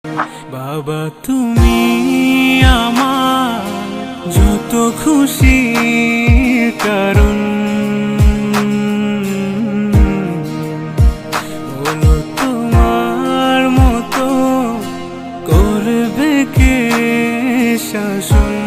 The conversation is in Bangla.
বাবা তুমি আমার যত খুশির কারণ, বলো তোমার মতো করবে কে শাসন।